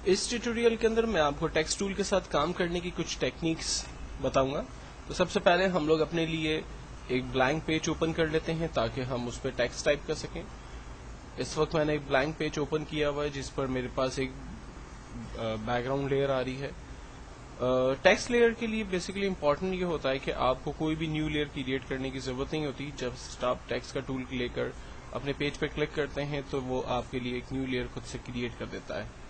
اس tutorial के अंदर मैं आपको टेक्स्ट टूल के साथ काम करने की कुछ टेक्निक्स बताऊंगा। तो सबसे पहले हम लोग अपने लिए एक ब्लैंक पेज ओपन कर लेते हैं ताकि हम उस पर टेक्स्ट टाइप कर सकें। इस वक्त मैंने एक ब्लैंक पेज ओपन किया हुआ है जिस पर मेरे पास एक बैकग्राउंड लेयर आ रही है। टेक्स्ट लेयर के लिए बेसिकली इंपॉर्टेंट ये होता है कि आपको कोई भी न्यू लेयर क्रिएट करने की जरूरत नहीं होती। जब आप टेक्स्ट का टूल लेकर अपने पेज पर क्लिक करते हैं तो वो आपके लिए एक न्यू लेयर खुद से क्रिएट कर देता है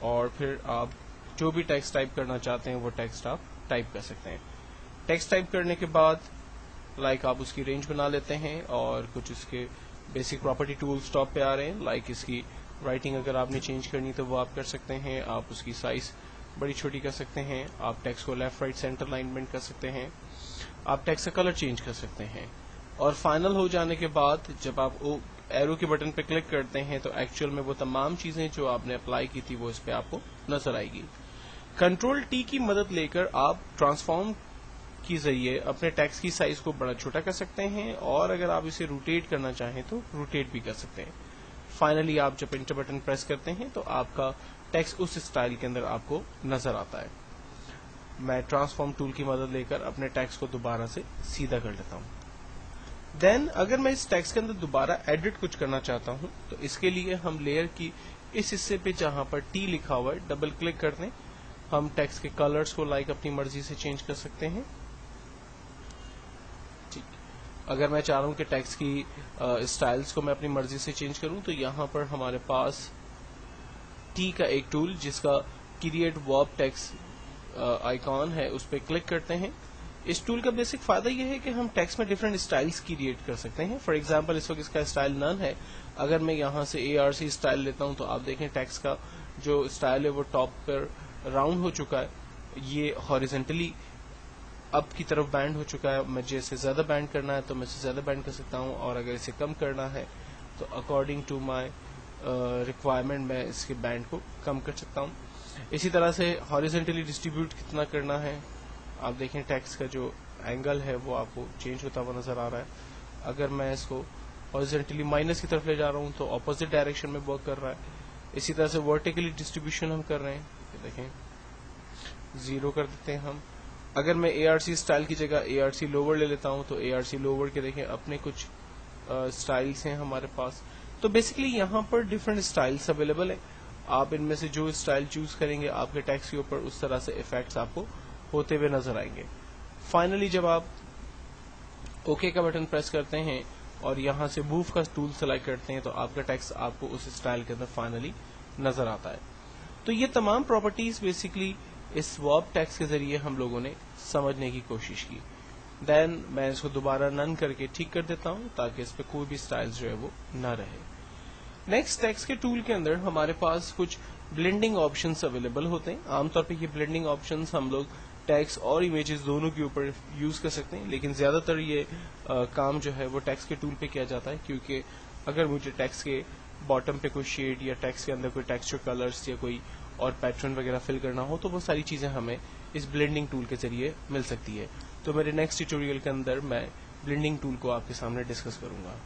और फिर आप जो भी टेक्स्ट टाइप करना चाहते हैं वो टेक्स्ट आप टाइप कर सकते हैं। टेक्स्ट टाइप करने के बाद आप उसकी रेंज बना लेते हैं और कुछ उसके बेसिक प्रॉपर्टी टूल्स टॉप पे आ रहे हैं। इसकी राइटिंग अगर आपने चेंज करनी तो वो आप कर सकते हैं। आप उसकी साइज बड़ी छोटी कर सकते हैं। आप टेक्स्ट को लेफ्ट राइट सेंटर अलाइनमेंट कर सकते हैं। आप टेक्स्ट का कलर चेंज कर सकते हैं। और फाइनल हो जाने के बाद जब आप एरो के बटन पे क्लिक करते हैं तो एक्चुअल में वो तमाम चीजें जो आपने अप्लाई की थी वो इस पे आपको नजर आएगी। कंट्रोल टी की मदद लेकर आप ट्रांसफॉर्म के जरिए अपने टेक्स्ट की साइज को बड़ा छोटा कर सकते हैं और अगर आप इसे रोटेट करना चाहें तो रोटेट भी कर सकते हैं। फाइनली आप जब एंटर बटन प्रेस करते हैं तो आपका टेक्स्ट उस स्टाइल के अंदर आपको नजर आता है। मैं ट्रांसफॉर्म टूल की मदद लेकर अपने टेक्स्ट को दोबारा से सीधा कर लेता हूं। देन अगर मैं इस टेक्स्ट के अंदर दोबारा एडिट कुछ करना चाहता हूं तो इसके लिए हम लेयर की इस हिस्से पे जहां पर टी लिखा हुआ है डबल क्लिक कर दें। हम टेक्स्ट के कलर्स को अपनी मर्जी से चेंज कर सकते हैं। ठीक, अगर मैं चाह रहा हूं कि टेक्स्ट की स्टाइल्स को मैं अपनी मर्जी से चेंज करूं तो यहां पर हमारे पास टी का एक टूल जिसका क्रिएट वर्ब टेक्स्ट आइकॉन है उस पर क्लिक करते हैं। इस टूल का बेसिक फायदा यह है कि हम टेक्स्ट में डिफरेंट स्टाइल्स क्रिएट कर सकते हैं। फॉर एग्जांपल इस वक्त इसका स्टाइल नन है। अगर मैं यहां से ARC स्टाइल लेता हूं तो आप देखें टेक्स्ट का जो स्टाइल है वो टॉप पर राउंड हो चुका है। ये हॉरिजेंटली अप की तरफ बैंड हो चुका है। मुझे इसे ज्यादा बैंड करना है तो मैं इसे ज्यादा बैंड कर सकता हूं और अगर इसे कम करना है तो अकॉर्डिंग टू माई रिक्वायरमेंट मैं इसके बैंड को कम कर सकता हूं। इसी तरह से हॉरिजेंटली डिस्ट्रीब्यूट कितना करना है आप देखें टेक्स्ट का जो एंगल है वो आपको चेंज होता हुआ नजर आ रहा है। अगर मैं इसको हॉरिजेंटली माइनस की तरफ ले जा रहा हूं तो ऑपोजिट डायरेक्शन में वर्क कर रहा है। इसी तरह से वर्टिकली डिस्ट्रीब्यूशन हम कर रहे हैं। देखें 0 कर देते हैं हम। अगर मैं ARC स्टाइल की जगह ARC लोअर ले लेता हूं तो ARC लोअर के देखें अपने कुछ स्टाइल्स हैं हमारे पास। तो बेसिकली यहाँ पर डिफरेंट स्टाइल्स अवेलेबल है। आप इनमें से जो स्टाइल चूज करेंगे आपके टेक्स्ट के ऊपर उस तरह से इफेक्ट्स आपको होते हुए नजर आएंगे। फाइनली जब आप ओके का बटन प्रेस करते हैं और यहां से मूव का टूल सेलेक्ट करते हैं तो आपका टेक्स्ट आपको उस स्टाइल के अंदर फाइनली नजर आता है। तो ये तमाम प्रॉपर्टीज बेसिकली इस वर्ब टेक्स्ट के जरिए हम लोगों ने समझने की कोशिश की। देन मैं इसको दोबारा नन करके ठीक कर देता हूं ताकि इस पे कोई भी स्टाइल्स जो है वो न रहे। नेक्स्ट टेक्स्ट के टूल के अंदर हमारे पास कुछ ब्लेंडिंग ऑप्शंस अवेलेबल होते हैं। आमतौर पे ये ब्लेंडिंग ऑप्शंस हम लोग टेक्स्ट और इमेजेस दोनों के ऊपर यूज कर सकते हैं, लेकिन ज्यादातर ये काम जो है वो टेक्स्ट के टूल पे किया जाता है क्योंकि अगर मुझे टेक्स्ट के बॉटम पे कोई शेड या टेक्स्ट के अंदर कोई टेक्सचर कलर्स या कोई और पैटर्न वगैरह फिल करना हो तो वो सारी चीजें हमें इस ब्लेंडिंग टूल के जरिए मिल सकती है। तो मेरे नेक्स्ट ट्यूटोरियल के अंदर मैं ब्लेंडिंग टूल को आपके सामने डिस्कस करूंगा।